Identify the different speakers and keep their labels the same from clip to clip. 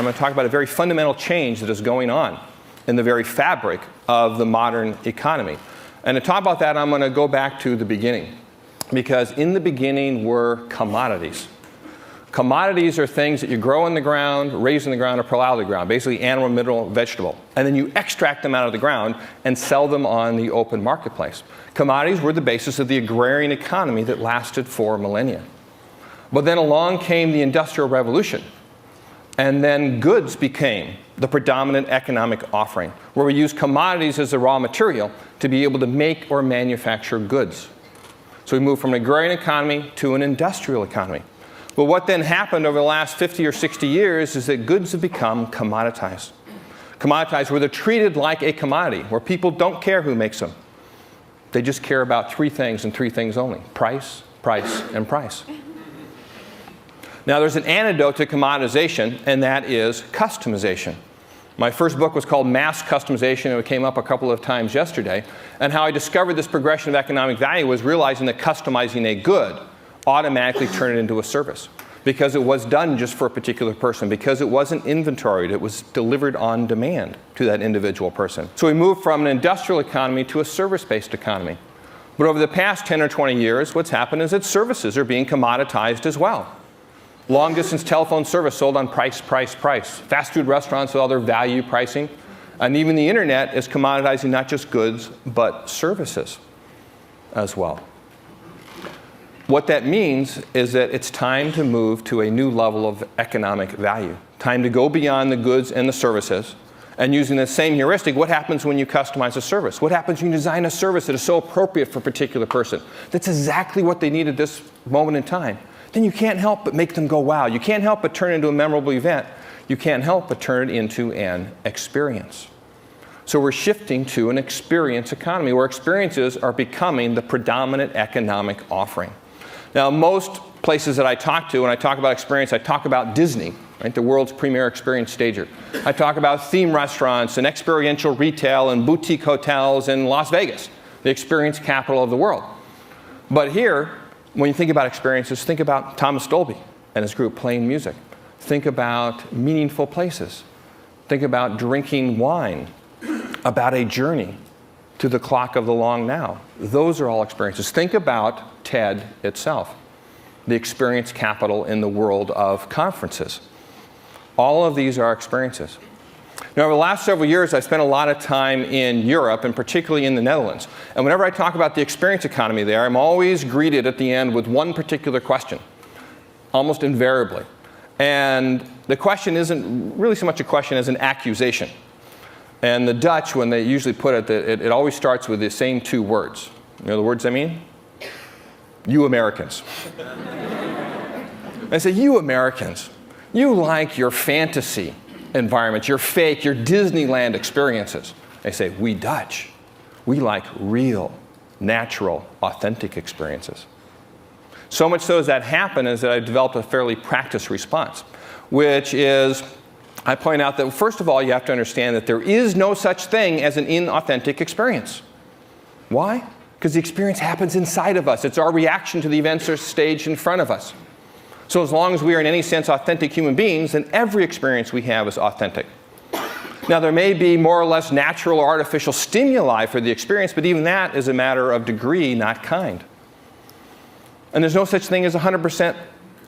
Speaker 1: I'm going to talk about a very fundamental change that is going on in the very fabric of the modern economy. And to talk about that, I'm going to go back to the beginning. Because in the beginning were commodities. Commodities are things that you grow in the ground, raise in the ground, or pull out of the ground. Basically animal, mineral, vegetable. And then you extract them out of the ground and sell them on the open marketplace. Commodities were the basis of the agrarian economy that lasted for millennia. But then along came the Industrial Revolution. And then goods became the predominant economic offering, where we use commodities as the raw material to be able to make or manufacture goods. So we moved from an agrarian economy to an industrial economy. But what then happened over the last 50 or 60 years is that goods have become commoditized. Commoditized where they're treated like a commodity, where people don't care who makes them. They just care about three things and three things only: price, price, and price. Now there's an antidote to commoditization, and that is customization. My first book was called Mass Customization, and it came up a couple of times yesterday. And how I discovered this progression of economic value was realizing that customizing a good automatically turned it into a service. Because it was done just for a particular person. Because it wasn't inventoried. It was delivered on demand to that individual person. So we moved from an industrial economy to a service-based economy. But over the past 10 or 20 years, what's happened is that services are being commoditized as well. Long-distance telephone service sold on price, price, price. Fast food restaurants with all their value pricing. And even the internet is commoditizing not just goods, but services as well. What that means is that it's time to move to a new level of economic value. Time to go beyond the goods and the services. And using the same heuristic, what happens when you customize a service? What happens when you design a service that is so appropriate for a particular person? That's exactly what they need at this moment in time. Then you can't help but make them go, wow. You can't help but turn it into a memorable event. You can't help but turn it into an experience. So we're shifting to an experience economy where experiences are becoming the predominant economic offering. Now, most places that I talk to, when I talk about experience, I talk about Disney, right, the world's premier experience stager. I talk about theme restaurants and experiential retail and boutique hotels in Las Vegas, the experience capital of the world. But here, when you think about experiences, think about Thomas Dolby and his group playing music. Think about meaningful places. Think about drinking wine, about a journey to the clock of the long now. Those are all experiences. Think about TED itself, the experience capital in the world of conferences. All of these are experiences. Now, over the last several years, I've spent a lot of time in Europe, and particularly in the Netherlands. And whenever I talk about the experience economy there, I'm always greeted at the end with one particular question, almost invariably. And the question isn't really so much a question as an accusation. And the Dutch, when they usually put it, it always starts with the same two words. You know the words I mean? You Americans. I say, you Americans, you like your fantasy environments, your fake, your Disneyland experiences. They say, we Dutch, we like real, natural, authentic experiences. So much so as that happened is that I've developed a fairly practiced response, which is, I point out that first of all, you have to understand that there is no such thing as an inauthentic experience. Why? Because the experience happens inside of us. It's our reaction to the events that are staged in front of us. So as long as we are in any sense authentic human beings, then every experience we have is authentic. Now there may be more or less natural or artificial stimuli for the experience, but even that is a matter of degree, not kind. And there's no such thing as 100%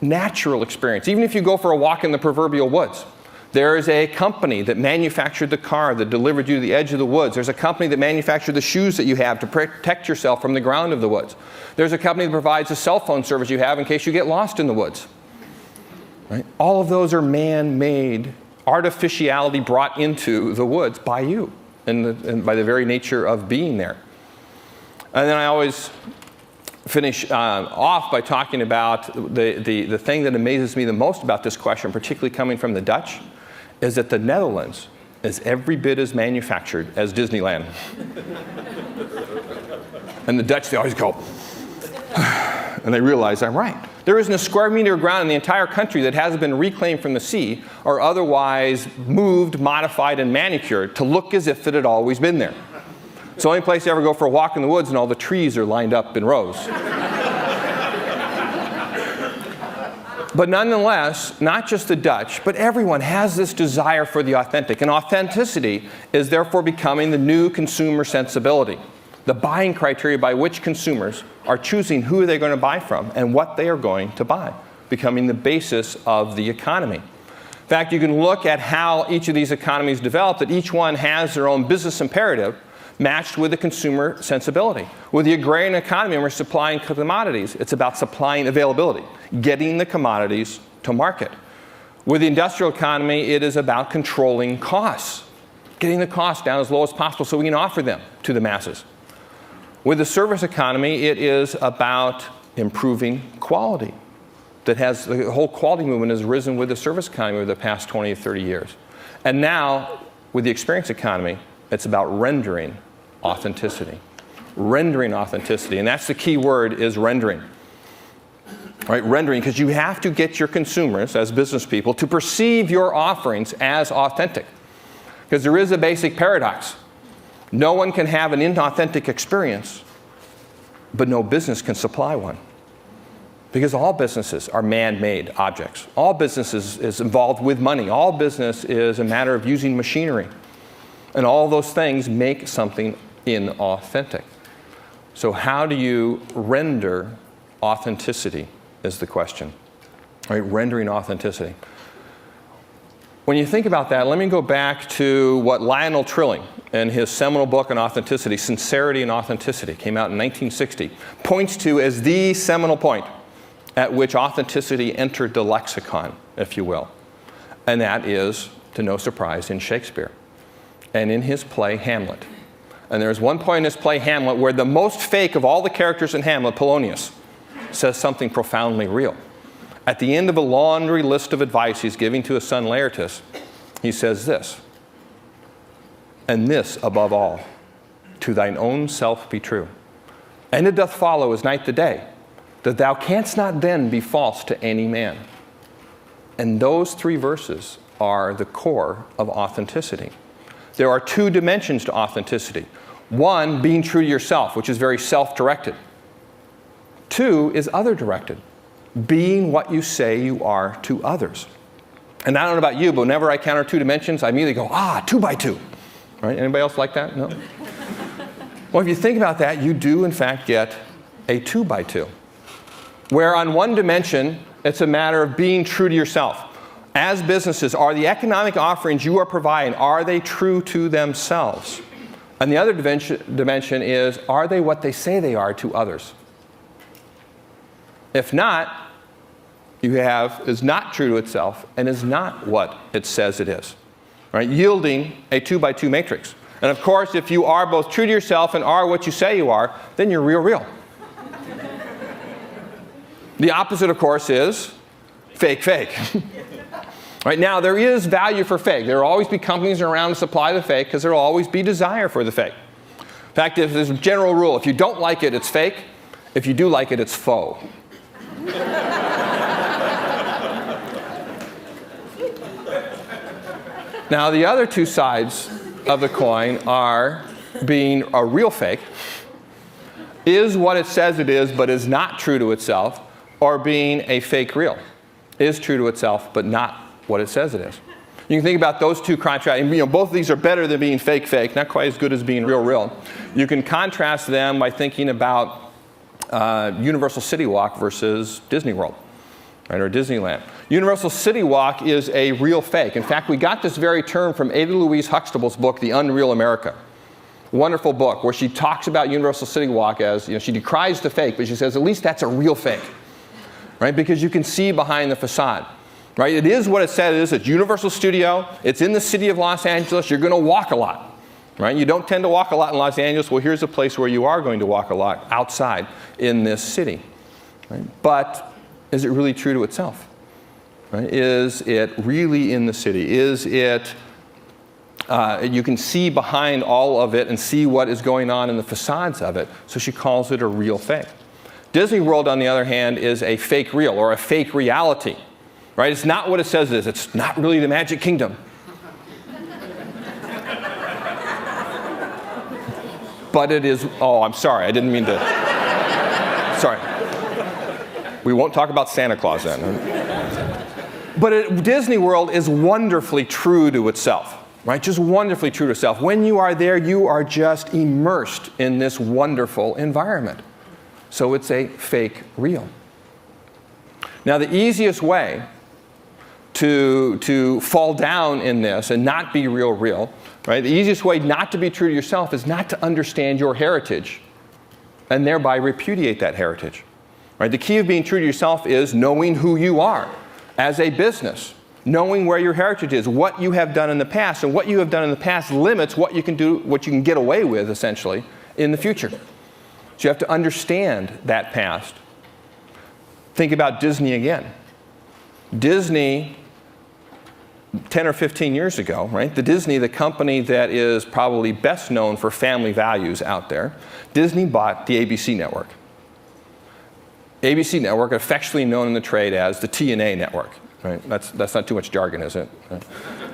Speaker 1: natural experience. Even if you go for a walk in the proverbial woods, there is a company that manufactured the car that delivered you to the edge of the woods. There's a company that manufactured the shoes that you have to protect yourself from the ground of the woods. There's a company that provides the cell phone service you have in case you get lost in the woods. Right? All of those are man-made, artificiality brought into the woods by you and by the very nature of being there. And then I always finish off by talking about the thing that amazes me the most about this question, particularly coming from the Dutch, is that the Netherlands is every bit as manufactured as Disneyland. And the Dutch, they always go, and they realize I'm right. There isn't a square meter of ground in the entire country that hasn't been reclaimed from the sea or otherwise moved, modified, and manicured to look as if it had always been there. It's the only place you ever go for a walk in the woods and all the trees are lined up in rows. But nonetheless, not just the Dutch, but everyone has this desire for the authentic. And authenticity is therefore becoming the new consumer sensibility, the buying criteria by which consumers are choosing who they're going to buy from and what they are going to buy, becoming the basis of the economy. In fact, you can look at how each of these economies develop, that each one has their own business imperative matched with the consumer sensibility. With the agrarian economy, when we're supplying commodities, it's about supplying availability, getting the commodities to market. With the industrial economy, it is about controlling costs, getting the costs down as low as possible so we can offer them to the masses. With the service economy, it is about improving quality. The whole quality movement has risen with the service economy over the past 20 to 30 years. And now, with the experience economy, it's about rendering authenticity. Rendering authenticity, and that's the key word, is rendering. Right, rendering, because you have to get your consumers, as business people, to perceive your offerings as authentic. Because there is a basic paradox. No one can have an inauthentic experience, but no business can supply one. Because all businesses are man-made objects. All business is involved with money. All business is a matter of using machinery. And all those things make something inauthentic. So how do you render authenticity is the question. Right? Rendering authenticity. When you think about that, let me go back to what Lionel Trilling, in his seminal book on authenticity, Sincerity and Authenticity, came out in 1960, points to as the seminal point at which authenticity entered the lexicon, if you will. And that is, to no surprise, in Shakespeare and in his play Hamlet. And there's one point in his play Hamlet where the most fake of all the characters in Hamlet, Polonius, says something profoundly real. At the end of a laundry list of advice he's giving to his son Laertes, he says this, "And this above all, to thine own self be true. And it doth follow as night the day, that thou canst not then be false to any man." And those three verses are the core of authenticity. There are two dimensions to authenticity. One, being true to yourself, which is very self-directed. Two is other-directed, being what you say you are to others. And I don't know about you, but whenever I counter two dimensions, I immediately go, 2 by 2. Right? Anybody else like that? No? Well, if you think about that, you do, in fact, get a 2 by 2. Where on one dimension, it's a matter of being true to yourself. As businesses, are the economic offerings you are providing, are they true to themselves? And the other dimension is, are they what they say they are to others? If not, you have is not true to itself and is not what it says it is. Right? Yielding a 2 by 2 matrix. And of course, if you are both true to yourself and are what you say you are, then you're real. The opposite, of course, is fake. Right now, there is value for fake. There will always be companies around to supply the fake because there will always be desire for the fake. In fact, there's a general rule. If you don't like it, it's fake. If you do like it, it's faux. Now, the other two sides of the coin are being a real fake, is what it says it is but is not true to itself, or being a fake real, is true to itself but not what it says it is. You can think about those two contrasts. Both of these are better than being fake, not quite as good as being real. You can contrast them by thinking about Universal City Walk versus Disney World, right, or Disneyland. Universal City Walk is a real fake. In fact, we got this very term from Ada Louise Huxtable's book, The Unreal America. Wonderful book where she talks about Universal City Walk as, she decries the fake, but she says at least that's a real fake, right? Because you can see behind the facade, right? It is what it said it is. It's Universal Studio. It's in the city of Los Angeles. You're going to walk a lot, right? You don't tend to walk a lot in Los Angeles. Well, here's a place where you are going to walk a lot outside in this city, right? But is it really true to itself? Right? Is it really in the city? Is it, you can see behind all of it and see what is going on in the facades of it. So she calls it a real fake. Disney World, on the other hand, is a fake real or a fake reality. Right? It's not what it says it is. It's not really the Magic Kingdom. But it is, I'm sorry, I didn't mean to. Sorry. We won't talk about Santa Claus then. But Disney World is wonderfully true to itself, right? Just wonderfully true to itself. When you are there, you are just immersed in this wonderful environment. So it's a fake real. Now, the easiest way to fall down in this and not be real, right? The easiest way not to be true to yourself is not to understand your heritage and thereby repudiate that heritage. Right? The key of being true to yourself is knowing who you are as a business, knowing where your heritage is, what you have done in the past, and what you have done in the past limits what you can do, what you can get away with, essentially, in the future. So you have to understand that past. Think about Disney again. Disney, 10 or 15 years ago, right? The company that is probably best known for family values out there, Disney bought the ABC network. ABC network, affectionately known in the trade as the TNA network. Right? That's not too much jargon, is it?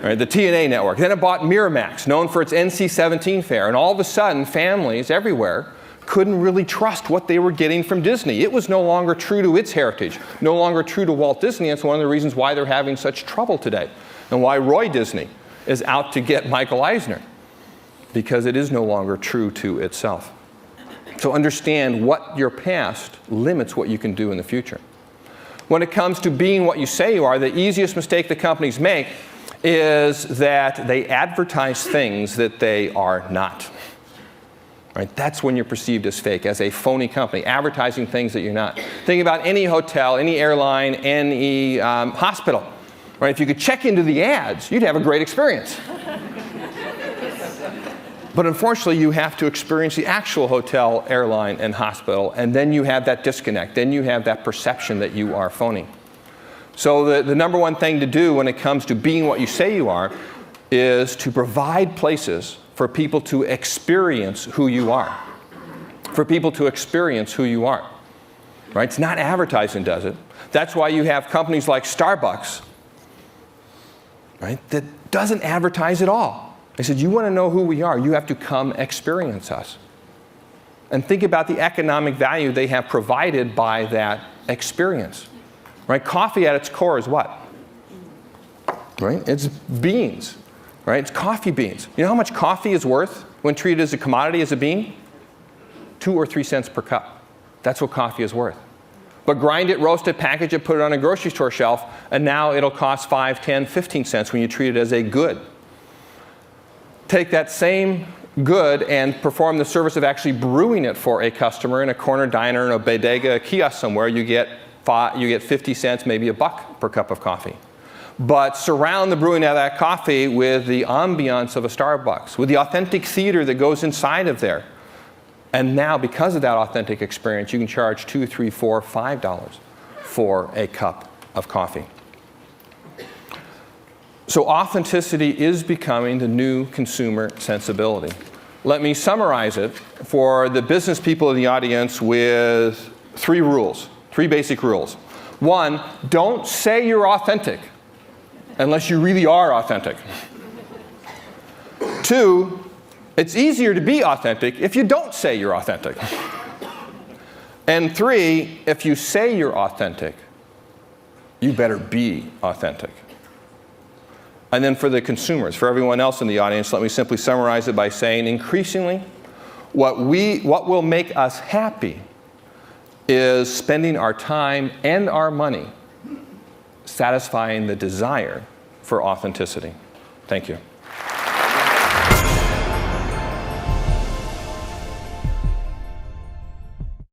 Speaker 1: Right? The TNA network. Then it bought Miramax, known for its NC-17 fare. And all of a sudden, families everywhere couldn't really trust what they were getting from Disney. It was no longer true to its heritage, no longer true to Walt Disney. It's one of the reasons why they're having such trouble today, and why Roy Disney is out to get Michael Eisner, because it is no longer true to itself. So understand what your past limits what you can do in the future. When it comes to being what you say you are, the easiest mistake that companies make is that they advertise things that they are not. Right? That's when you're perceived as fake, as a phony company, advertising things that you're not. Think about any hotel, any airline, any hospital. Right? If you could check into the ads, you'd have a great experience. But unfortunately, you have to experience the actual hotel, airline, and hospital, and then you have that disconnect. Then you have that perception that you are phony. So the number one thing to do when it comes to being what you say you are is to provide places for people to experience who you are. For people to experience who you are. Right? It's not advertising does it. That's why you have companies like Starbucks, right, that doesn't advertise at all. They said, you want to know who we are, you have to come experience us. And think about the economic value they have provided by that experience. Right? Coffee at its core is what? Right? It's beans. Right? It's coffee beans. You know how much coffee is worth when treated as a commodity, as a bean? 2 or 3 cents per cup. That's what coffee is worth. But grind it, roast it, package it, put it on a grocery store shelf, and now it'll cost 5, 10, 15 cents when you treat it as a good. Take that same good and perform the service of actually brewing it for a customer in a corner diner, in a bodega, a kiosk somewhere. You get 50 cents, maybe $1 per cup of coffee. But surround the brewing of that coffee with the ambiance of a Starbucks, with the authentic theater that goes inside of there. And now, because of that authentic experience, you can charge $2, $3, $4, $5 for a cup of coffee. So authenticity is becoming the new consumer sensibility. Let me summarize it for the business people in the audience with 3 rules, 3 basic rules. 1, don't say you're authentic unless you really are authentic. 2, it's easier to be authentic if you don't say you're authentic. And 3, if you say you're authentic, you better be authentic. And then for the consumers, for everyone else in the audience, let me simply summarize it by saying, increasingly, what will make us happy is spending our time and our money satisfying the desire for authenticity. Thank you.